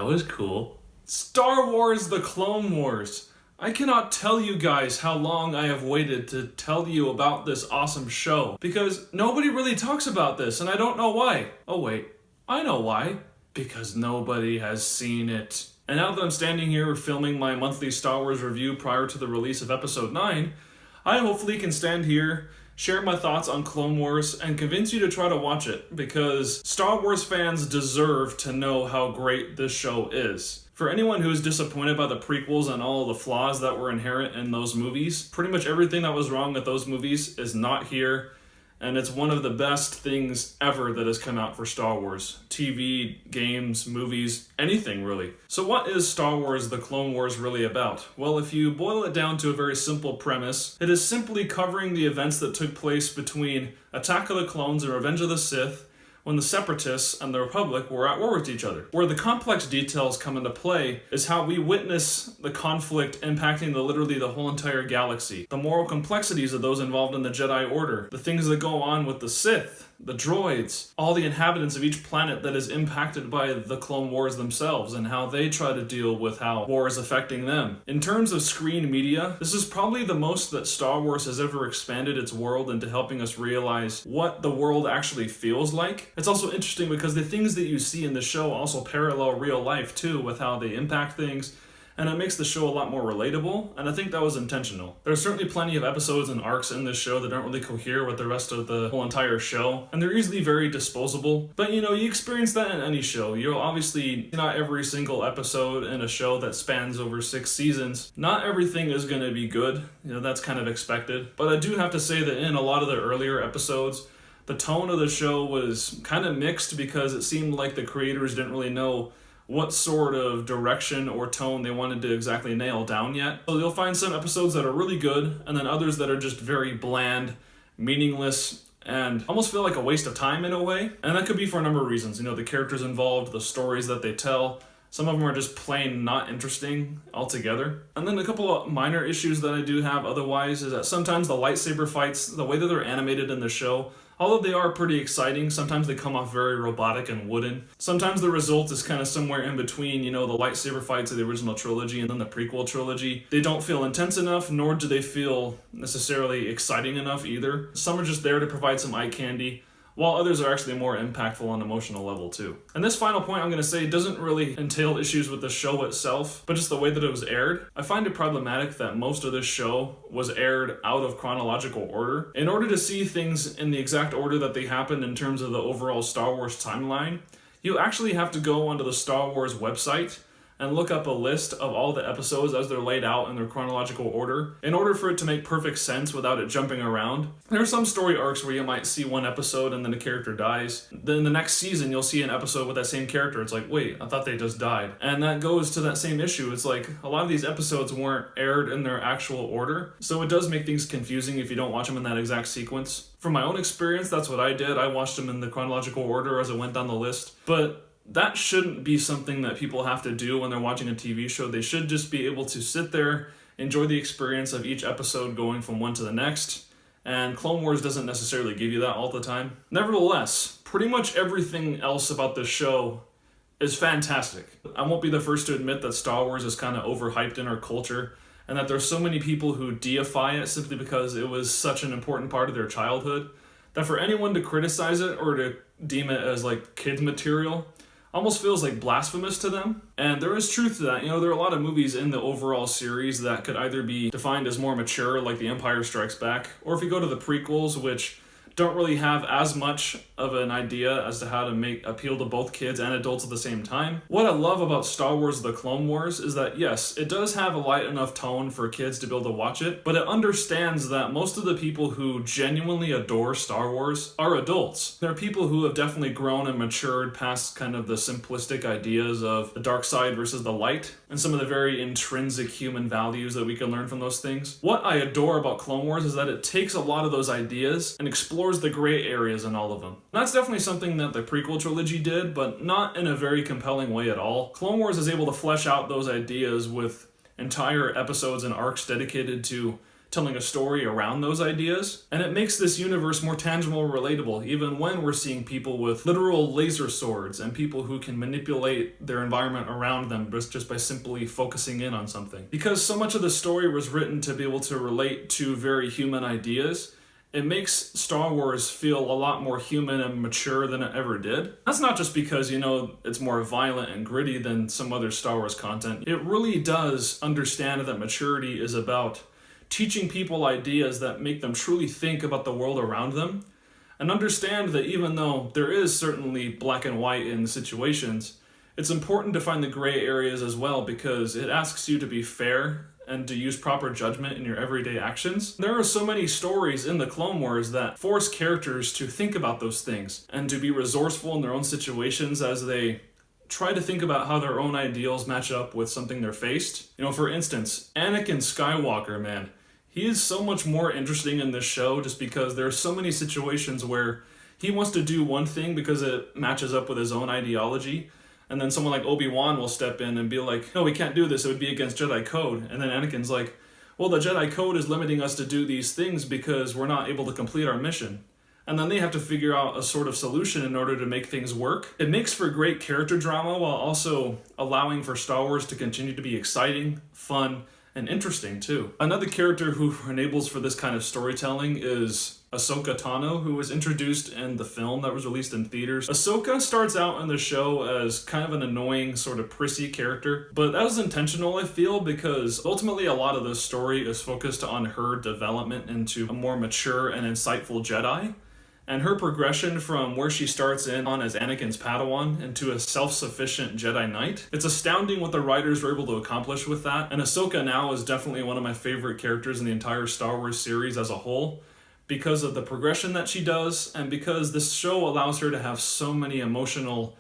was cool. Star Wars The Clone Wars. I cannot tell you guys how long I have waited to tell you about this awesome show, because nobody really talks about this, and I don't know why. Oh wait, I know why. Because nobody has seen it. And now that I'm standing here filming my monthly Star Wars review prior to the release of Episode 9, I hopefully can stand here, share my thoughts on Clone Wars, and convince you to try to watch it, because Star Wars fans deserve to know how great this show is. For anyone who is disappointed by the prequels and all the flaws that were inherent in those movies, pretty much everything that was wrong with those movies is not here, and it's one of the best things ever that has come out for Star Wars. TV, games, movies, anything really. So what is Star Wars The Clone Wars really about? Well, if you boil it down to a very simple premise, it is simply covering the events that took place between Attack of the Clones and Revenge of the Sith, when the Separatists and the Republic were at war with each other. Where the complex details come into play is how we witness the conflict impacting literally the whole entire galaxy. The moral complexities of those involved in the Jedi Order, the things that go on with the Sith, the droids, all the inhabitants of each planet that is impacted by the Clone Wars themselves, and how they try to deal with how war is affecting them. In terms of screen media, this is probably the most that Star Wars has ever expanded its world into helping us realize what the world actually feels like. It's also interesting because the things that you see in the show also parallel real life too, with how they impact things, and it makes the show a lot more relatable, and I think that was intentional. There's certainly plenty of episodes and arcs in this show that don't really cohere with the rest of the whole entire show, and they're easily very disposable. But you experience that in any show. You'll obviously, not every single episode in a show that spans over 6 seasons, not everything is going to be good. That's kind of expected. But I do have to say that in a lot of the earlier episodes, the tone of the show was kind of mixed, because it seemed like the creators didn't really know what sort of direction or tone they wanted to exactly nail down yet. So you'll find some episodes that are really good, and then others that are just very bland, meaningless, and almost feel like a waste of time in a way. And that could be for a number of reasons. The characters involved, the stories that they tell. Some of them are just plain not interesting altogether. And then a couple of minor issues that I do have otherwise is that sometimes the lightsaber fights, the way that they're animated in the show, although they are pretty exciting, sometimes they come off very robotic and wooden. Sometimes the result is kind of somewhere in between, the lightsaber fights of the original trilogy and then the prequel trilogy. They don't feel intense enough, nor do they feel necessarily exciting enough either. Some are just there to provide some eye candy, while others are actually more impactful on an emotional level too. And this final point I'm going to say doesn't really entail issues with the show itself, but just the way that it was aired. I find it problematic that most of this show was aired out of chronological order. In order to see things in the exact order that they happened in terms of the overall Star Wars timeline, you actually have to go onto the Star Wars website and look up a list of all the episodes as they're laid out in their chronological order in order for it to make perfect sense without it jumping around. There are some story arcs where you might see one episode and then a character dies. Then the next season you'll see an episode with that same character. It's like, wait, I thought they just died. And that goes to that same issue. It's like a lot of these episodes weren't aired in their actual order, so it does make things confusing if you don't watch them in that exact sequence. From my own experience, that's what I did. I watched them in the chronological order as it went down the list. But that shouldn't be something that people have to do when they're watching a TV show. They should just be able to sit there, enjoy the experience of each episode going from one to the next, and Clone Wars doesn't necessarily give you that all the time. Nevertheless, pretty much everything else about this show is fantastic. I won't be the first to admit that Star Wars is kind of overhyped in our culture, and that there's so many people who deify it simply because it was such an important part of their childhood, that for anyone to criticize it or to deem it as like kids material almost feels like blasphemous to them. And there is truth to that. There are a lot of movies in the overall series that could either be defined as more mature, like The Empire Strikes Back, or if you go to the prequels, which don't really have as much of an idea as to how to appeal to both kids and adults at the same time. What I love about Star Wars The Clone Wars is that, yes, it does have a light enough tone for kids to be able to watch it, but it understands that most of the people who genuinely adore Star Wars are adults. There are people who have definitely grown and matured past kind of the simplistic ideas of the dark side versus the light, and some of the very intrinsic human values that we can learn from those things. What I adore about Clone Wars is that it takes a lot of those ideas and explores the gray areas in all of them. And that's definitely something that the prequel trilogy did, but not in a very compelling way at all. Clone Wars is able to flesh out those ideas with entire episodes and arcs dedicated to telling a story around those ideas. And it makes this universe more tangible and relatable, even when we're seeing people with literal laser swords and people who can manipulate their environment around them just by simply focusing in on something. Because so much of the story was written to be able to relate to very human ideas, it makes Star Wars feel a lot more human and mature than it ever did. That's not just because, it's more violent and gritty than some other Star Wars content. It really does understand that maturity is about teaching people ideas that make them truly think about the world around them, and understand that even though there is certainly black and white in situations, it's important to find the gray areas as well, because it asks you to be fair and to use proper judgment in your everyday actions. There are so many stories in the Clone Wars that force characters to think about those things and to be resourceful in their own situations as they try to think about how their own ideals match up with something they're faced. For instance, Anakin Skywalker, man, he is so much more interesting in this show just because there are so many situations where he wants to do one thing because it matches up with his own ideology, and then someone like Obi-Wan will step in and be like, no, we can't do this, it would be against Jedi code. And then Anakin's like, well, the Jedi code is limiting us to do these things because we're not able to complete our mission. And then they have to figure out a sort of solution in order to make things work. It makes for great character drama while also allowing for Star Wars to continue to be exciting, fun, and interesting too. Another character who enables for this kind of storytelling is Ahsoka Tano, who was introduced in the film that was released in theaters. Ahsoka starts out in the show as kind of an annoying, sort of prissy character, but that was intentional, I feel, because ultimately a lot of the story is focused on her development into a more mature and insightful Jedi. And her progression from where she starts in on as Anakin's Padawan into a self-sufficient Jedi Knight. It's astounding what the writers were able to accomplish with that, and Ahsoka now is definitely one of my favorite characters in the entire Star Wars series as a whole, because of the progression that she does, and because this show allows her to have so many emotional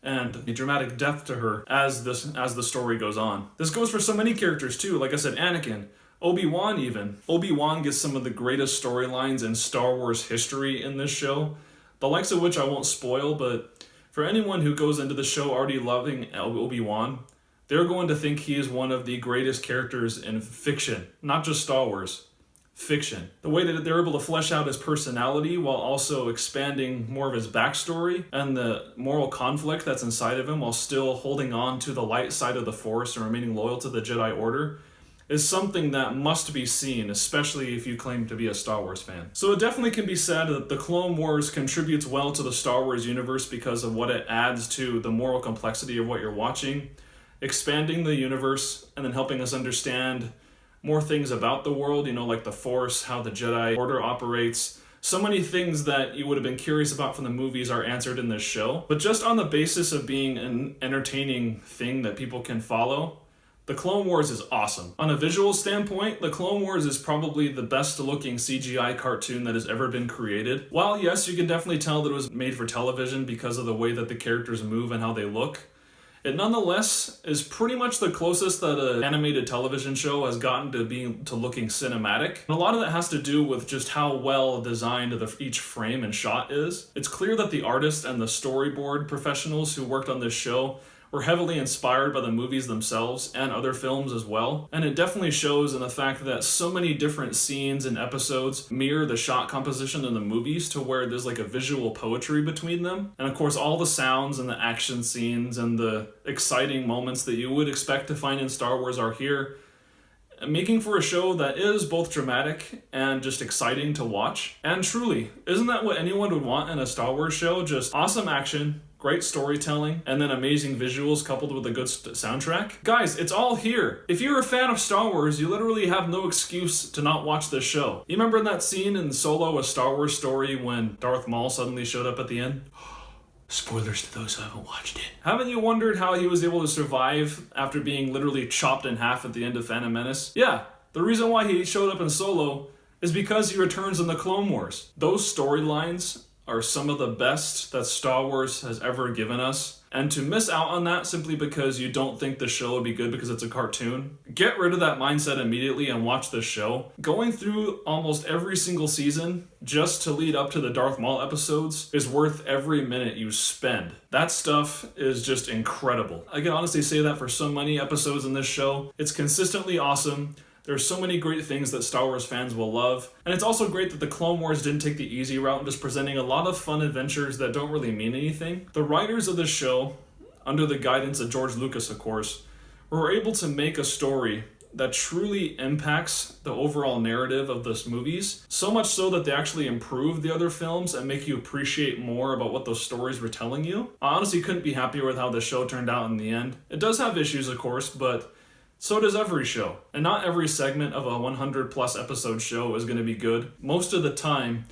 and dramatic depth to her as the story goes on. This goes for so many characters too, like I said, Anakin, Obi-Wan even. Obi-Wan gets some of the greatest storylines in Star Wars history in this show, the likes of which I won't spoil, but for anyone who goes into the show already loving Obi-Wan, they're going to think he is one of the greatest characters in fiction, not just Star Wars. Fiction. The way that they're able to flesh out his personality while also expanding more of his backstory and the moral conflict that's inside of him while still holding on to the light side of the Force and remaining loyal to the Jedi Order is something that must be seen, especially if you claim to be a Star Wars fan. So it definitely can be said that the Clone Wars contributes well to the Star Wars universe because of what it adds to the moral complexity of what you're watching, expanding the universe, and then helping us understand more things about the world, like the Force, how the Jedi Order operates. So many things that you would have been curious about from the movies are answered in this show. But just on the basis of being an entertaining thing that people can follow, the Clone Wars is awesome. On a visual standpoint, the Clone Wars is probably the best looking CGI cartoon that has ever been created. While yes, you can definitely tell that it was made for television because of the way that the characters move and how they look, it nonetheless is pretty much the closest that an animated television show has gotten to looking cinematic. And a lot of that has to do with just how well designed each frame and shot is. It's clear that the artists and the storyboard professionals who worked on this show were heavily inspired by the movies themselves and other films as well. And it definitely shows in the fact that so many different scenes and episodes mirror the shot composition in the movies to where there's like a visual poetry between them. And of course, all the sounds and the action scenes and the exciting moments that you would expect to find in Star Wars are here, making for a show that is both dramatic and just exciting to watch. And truly, isn't that what anyone would want in a Star Wars show? Just awesome action, great storytelling, and then amazing visuals coupled with a good soundtrack. Guys, it's all here. If you're a fan of Star Wars, you literally have no excuse to not watch this show. You remember that scene in Solo, A Star Wars Story, when Darth Maul suddenly showed up at the end? Spoilers to those who haven't watched it. Haven't you wondered how he was able to survive after being literally chopped in half at the end of Phantom Menace? Yeah, the reason why he showed up in Solo is because he returns in the Clone Wars. Those storylines are some of the best that Star Wars has ever given us. And to miss out on that simply because you don't think the show would be good because it's a cartoon, get rid of that mindset immediately and watch this show. Going through almost every single season just to lead up to the Darth Maul episodes is worth every minute you spend. That stuff is just incredible. I can honestly say that for so many episodes in this show. It's consistently awesome. There's so many great things that Star Wars fans will love. And it's also great that the Clone Wars didn't take the easy route, just presenting a lot of fun adventures that don't really mean anything. The writers of the show, under the guidance of George Lucas, of course, were able to make a story that truly impacts the overall narrative of those movies, so much so that they actually improve the other films and make you appreciate more about what those stories were telling you. I honestly couldn't be happier with how the show turned out in the end. It does have issues, of course, but so does every show. And not every segment of a 100 plus episode show is going to be good. Most of the time,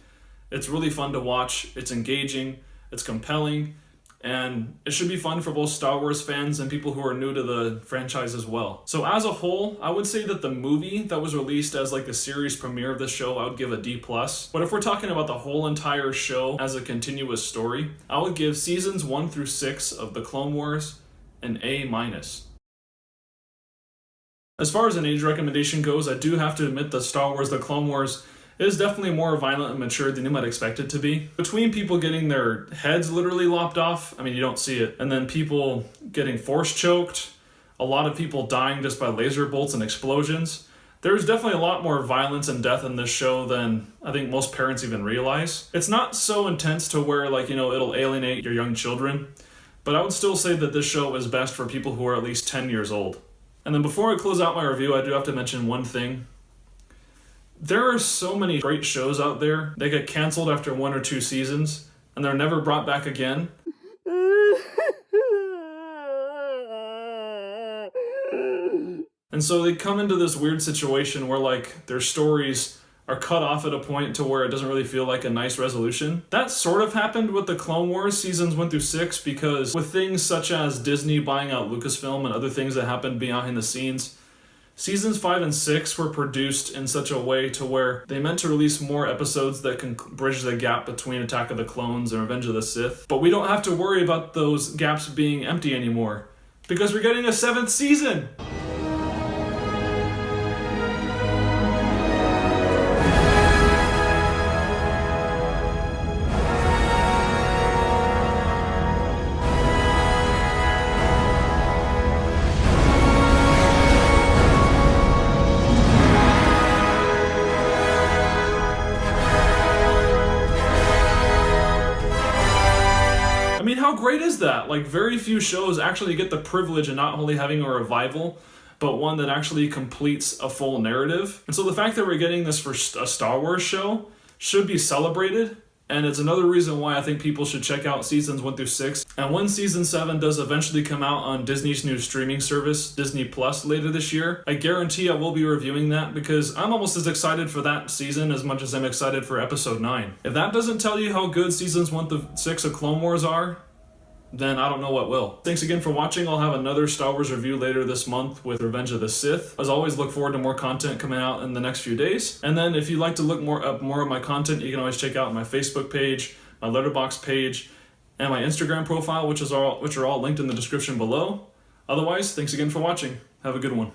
it's really fun to watch, it's engaging, it's compelling, and it should be fun for both Star Wars fans and people who are new to the franchise as well. So as a whole, I would say that the movie that was released as like the series premiere of the show, I would give a D+. But if we're talking about the whole entire show as a continuous story, I would give seasons 1 through 6 of the Clone Wars an A-. As far as an age recommendation goes, I do have to admit that Star Wars The Clone Wars is definitely more violent and mature than you might expect it to be. Between people getting their heads literally lopped off, I mean, you don't see it, and then people getting force choked, a lot of people dying just by laser bolts and explosions, there's definitely a lot more violence and death in this show than I think most parents even realize. It's not so intense to where, like, you know, it'll alienate your young children, but I would still say that this show is best for people who are at least 10 years old. And then before I close out my review, I do have to mention one thing. There are so many great shows out there. They get canceled after 1 or 2 seasons, and they're never brought back again. And so they come into this weird situation where, like, their stories are cut off at a point to where it doesn't really feel like a nice resolution. That sort of happened with the Clone Wars seasons 1 through 6, because with things such as Disney buying out Lucasfilm and other things that happened behind the scenes, seasons 5 and 6 were produced in such a way to where they meant to release more episodes that can bridge the gap between Attack of the Clones and Revenge of the Sith. But we don't have to worry about those gaps being empty anymore, because we're getting a 7th season! I mean, how great is that? Like, very few shows actually get the privilege of not only having a revival, but one that actually completes a full narrative. And so the fact that we're getting this for a Star Wars show should be celebrated. And it's another reason why I think people should check out seasons 1 through 6. And when season 7 does eventually come out on Disney's new streaming service, Disney Plus, later this year, I guarantee I will be reviewing that, because I'm almost as excited for that season as much as I'm excited for episode 9. If that doesn't tell you how good seasons 1 through 6 of Clone Wars are, then I don't know what will. Thanks again for watching. I'll have another Star Wars review later this month with Revenge of the Sith. As always, look forward to more content coming out in the next few days. And then if you'd like to look more of my content, you can always check out my Facebook page, my Letterboxd page, and my Instagram profile, which are all linked in the description below. Otherwise, thanks again for watching. Have a good one.